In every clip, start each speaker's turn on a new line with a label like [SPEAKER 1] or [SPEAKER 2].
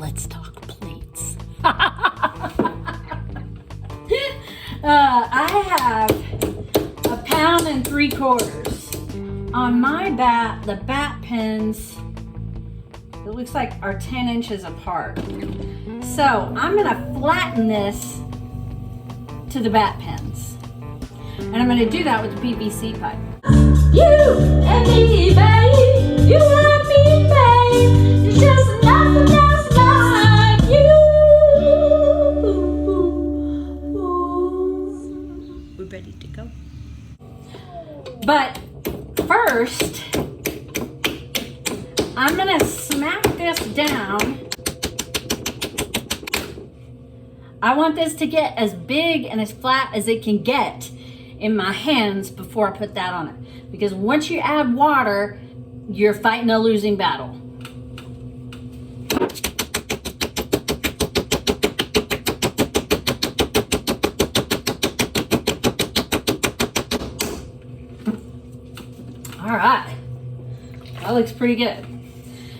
[SPEAKER 1] let's talk plates. I have 1 3/4 pounds. On my bat, the bat pins, it looks like are 10 inches apart. So I'm gonna flatten this to the bat pins. And I'm gonna do that with the PVC pipe. You and me, babe. You and me, babe. It's just nothing else like you. We're ready to go. But first, I'm gonna smack this down. I want this to get as big and as flat as it can get in my hands before I put that on it. Because once you add water, you're fighting a losing battle. All right, that looks pretty good.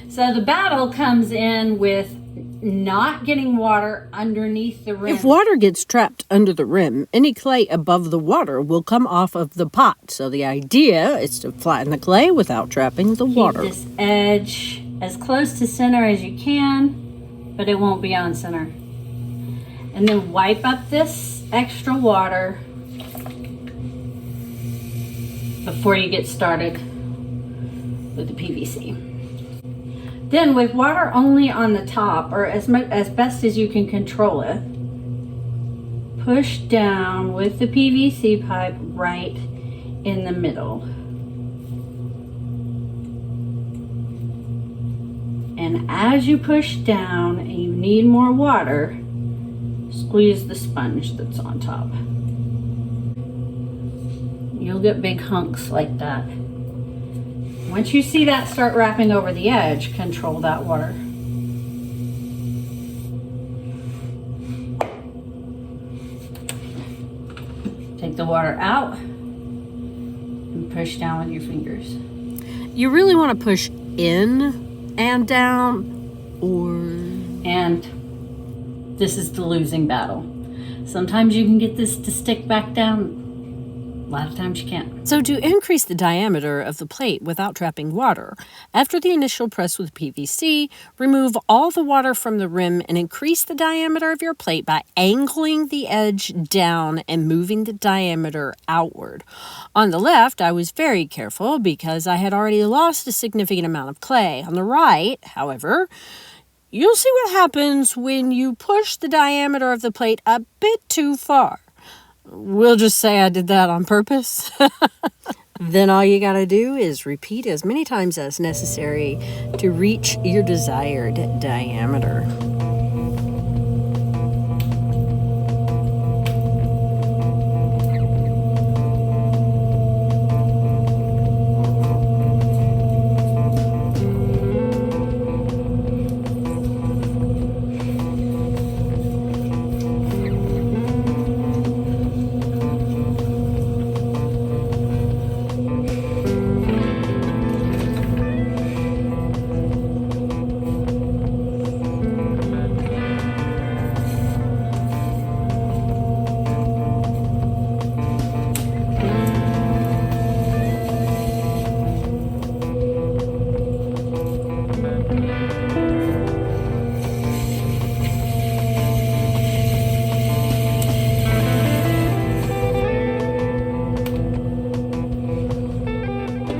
[SPEAKER 1] So the battle comes in with not getting water underneath the rim.
[SPEAKER 2] If water gets trapped under the rim, any clay above the water will come off of the pot. So the idea is to flatten the clay without trapping the water.
[SPEAKER 1] Keep this edge as close to center as you can, but it won't be on center. And then wipe up this extra water before you get started with the PVC. Then with water only on the top, or as best as you can control it, push down with the PVC pipe right in the middle. And as you push down and you need more water, squeeze the sponge that's on top. You'll get big hunks like that. Once you see that start wrapping over the edge, control that water. Take the water out and push down with your fingers.
[SPEAKER 2] You really want to push in and down,
[SPEAKER 1] and this is the losing battle. Sometimes you can get this to stick back down. A lot of times you can't.
[SPEAKER 2] So to increase the diameter of the plate without trapping water, after the initial press with PVC, remove all the water from the rim and increase the diameter of your plate by angling the edge down and moving the diameter outward. On the left, I was very careful because I had already lost a significant amount of clay. On the right, however, you'll see what happens when you push the diameter of the plate a bit too far. We'll just say I did that on purpose. Then all you gotta do is repeat as many times as necessary to reach your desired diameter.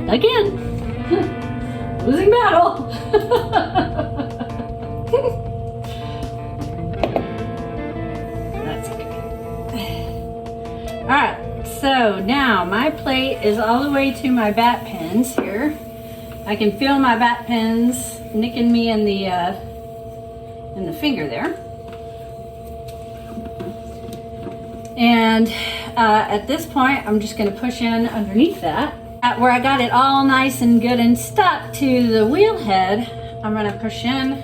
[SPEAKER 1] Again, losing battle. That's okay. All right, so now my plate is all the way to my bat pins here. I can feel my bat pins nicking me in the finger there. And at this point, I'm just going to push in underneath that. Where I got it all nice and good and stuck to the wheel head, I'm going to push in.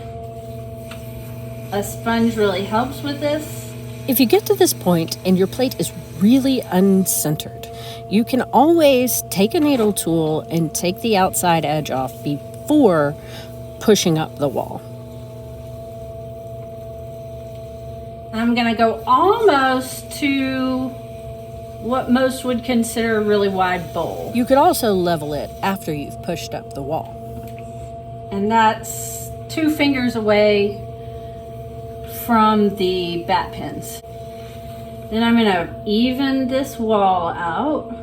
[SPEAKER 1] A sponge really helps with this.
[SPEAKER 2] If you get to this point and your plate is really uncentered, you can always take a needle tool and take the outside edge off before pushing up the wall.
[SPEAKER 1] I'm gonna go almost to what most would consider a really wide bowl.
[SPEAKER 2] You could also level it after you've pushed up the wall.
[SPEAKER 1] And that's 2 fingers away from the bat pins. Then I'm gonna even this wall out.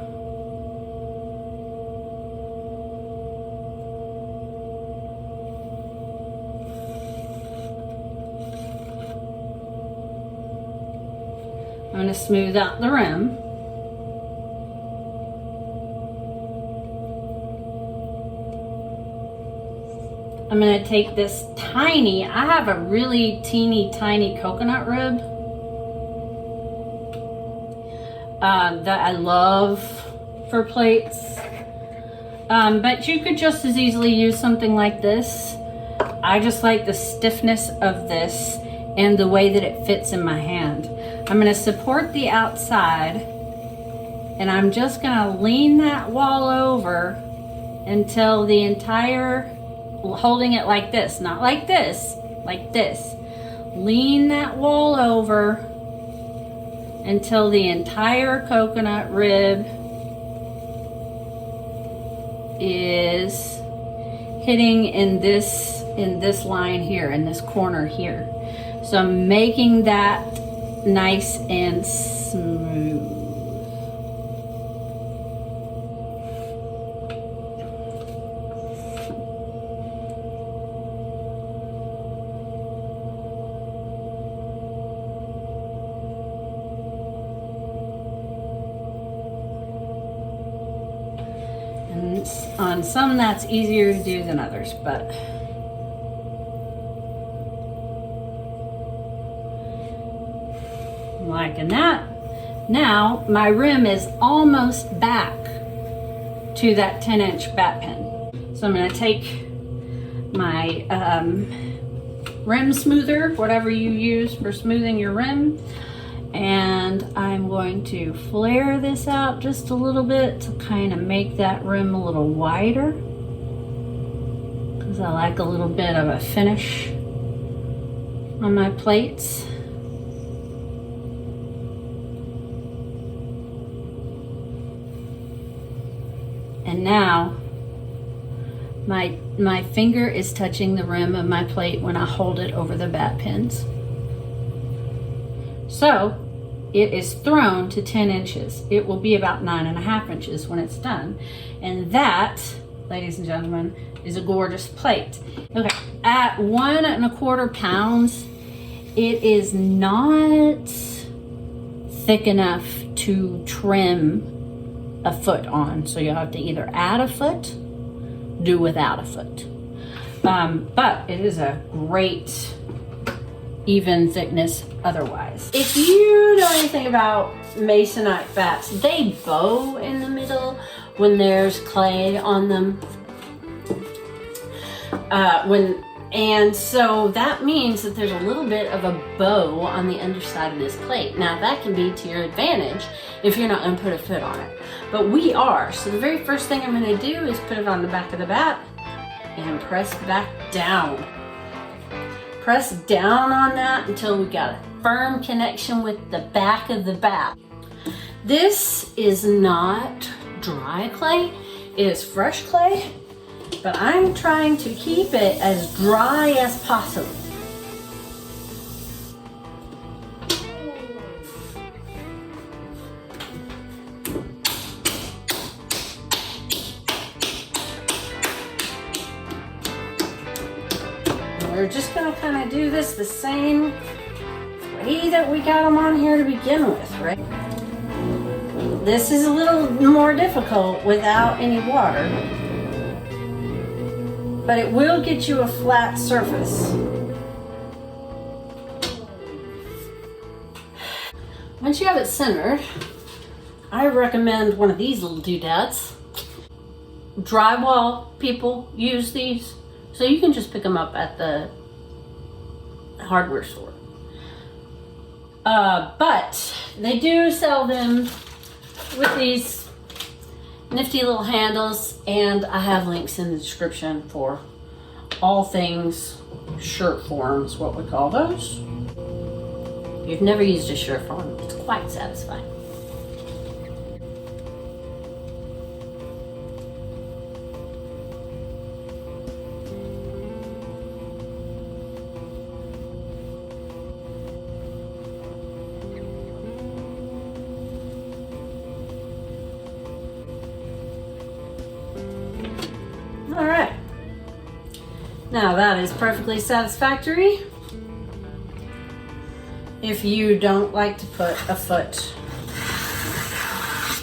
[SPEAKER 1] I'm gonna smooth out the rim. I'm gonna take this tiny, I have a really teeny tiny coconut rib that I love for plates. But you could just as easily use something like this. I just like the stiffness of this and the way that it fits in my hand. I'm gonna support the outside and I'm just gonna lean that wall over until the entire, holding it like this, not like this, like this. Lean that wall over until the entire coconut rib is hitting in this line here, in this corner here. So I'm making that nice and smooth. And on some that's easier to do than others, but liking that. Now my rim is almost back to that 10-inch bat pin. So I'm going to take my rim smoother, whatever you use for smoothing your rim, and I'm going to flare this out just a little bit to kind of make that rim a little wider, because I like a little bit of a finish on my plates. And now my finger is touching the rim of my plate when I hold it over the bat pins. So it is thrown to 10 inches. It will be about 9.5 inches when it's done. And that, ladies and gentlemen, is a gorgeous plate. Okay, at 1.25 pounds, it is not thick enough to trim a foot on, so you'll have to either add a foot, do without a foot. But it is a great even thickness otherwise. If you know anything about masonite bats, they bow in the middle when there's clay on them. And so that means that there's a little bit of a bow on the underside of this plate. Now that can be to your advantage if you're not going to put a foot on it. But we are. So the very first thing I'm going to do is put it on the back of the bat and press back down. Press down on that until we got a firm connection with the back of the bat. This is not dry clay. It is fresh clay. But I'm trying to keep it as dry as possible. And we're just going to kind of do this the same way that we got them on here to begin with, right? This is a little more difficult without any water, but it will get you a flat surface. Once you have it centered, I recommend one of these little doodads. Drywall people use these, so you can just pick them up at the hardware store. But they do sell them with these nifty little handles, and I have links in the description for all things shirt forms, what we call those. If you've never used a Sureform, it's quite satisfying. All right. Now that is perfectly satisfactory. If you don't like to put a foot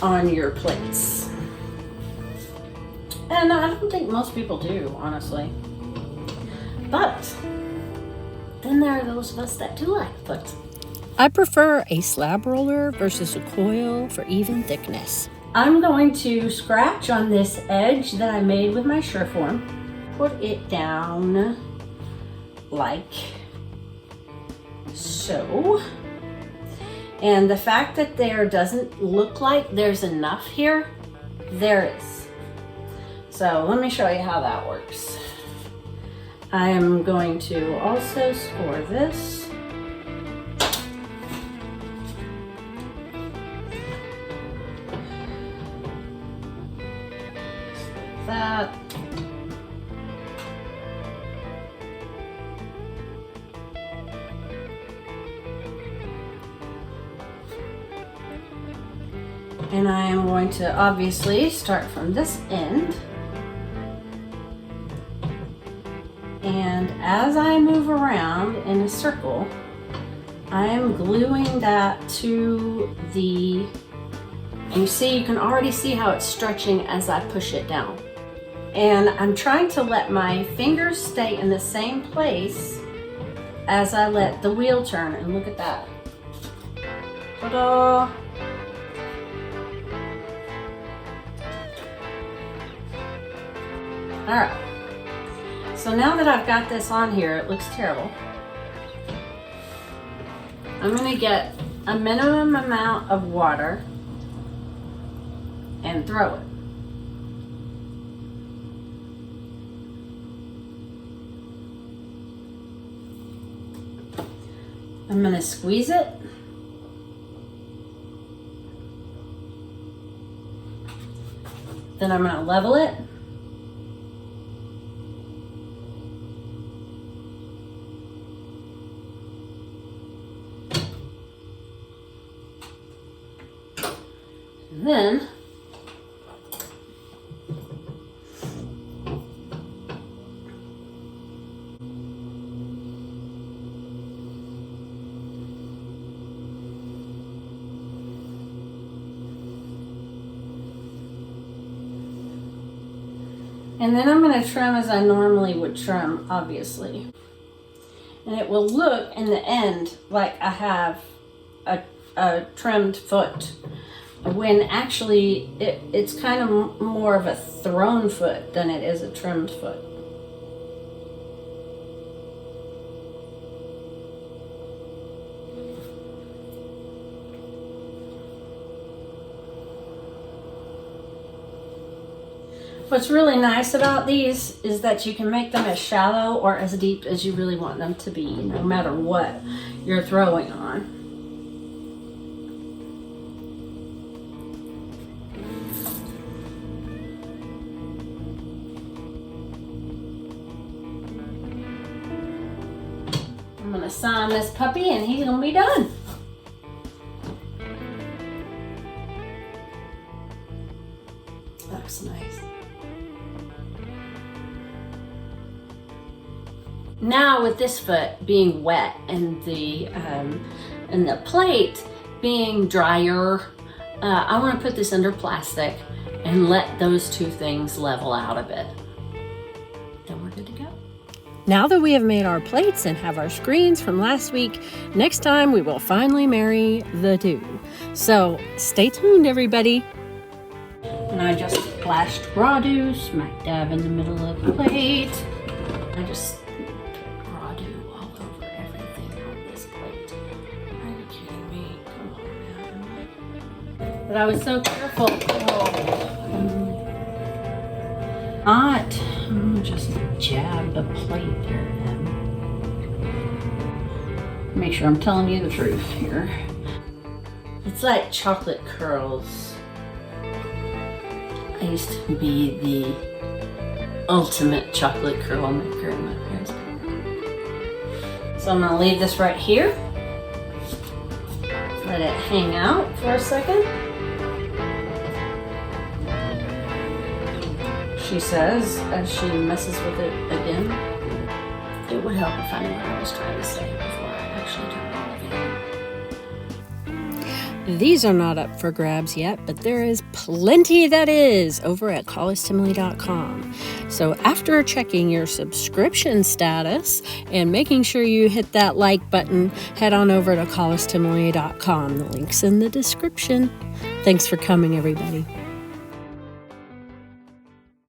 [SPEAKER 1] on your plates. And I don't think most people do, honestly. But then there are those of us that do like foot.
[SPEAKER 2] I prefer a slab roller versus a coil for even thickness.
[SPEAKER 1] I'm going to scratch on this edge that I made with my Sureform. Put it down like so. And the fact that there doesn't look like there's enough here, there is. So let me show you how that works. I am going to also score this. That. And I am going to obviously start from this end. And as I move around in a circle, I am gluing that to the, and you see, you can already see how it's stretching as I push it down. And I'm trying to let my fingers stay in the same place as I let the wheel turn. And look at that. Ta-da! All right, so now that I've got this on here, it looks terrible. I'm gonna get a minimum amount of water and throw it. I'm gonna squeeze it. Then I'm gonna level it. And then I'm going to trim as I normally would trim, obviously. And it will look in the end like I have a trimmed foot, when actually it's kind of more of a thrown foot than it is a trimmed foot. What's really nice about these is that you can make them as shallow or as deep as you really want them to be, no matter what you're throwing on. I'm gonna sign this puppy and he's gonna be done. Looks nice. Now with this foot being wet and the plate being drier, I want to put this under plastic and let those two things level out a bit. Then we're good to go.
[SPEAKER 2] Now that we have made our plates and have our screens from last week, next time we will finally marry the two. So stay tuned, everybody.
[SPEAKER 1] And I just splashed raw dew smack dab in the middle of the plate. I just put raw dew all over everything on this plate. Are you kidding me? Come on now. But I was so careful. Not just jab the plate there then. Make sure I'm telling you the truth here. It's like chocolate curls. I used to be the ultimate chocolate curl maker in my parents' bedroom. So I'm gonna leave this right here. Let it hang out for a second. She says, as she messes with it again, it would help if I knew what I was trying to say before I actually turned it on again.
[SPEAKER 2] These are not up for grabs yet, but there is plenty that is over at callistemily.com. So after checking your subscription status and making sure you hit that like button, head on over to callistemily.com. The link's in the description. Thanks for coming, everybody.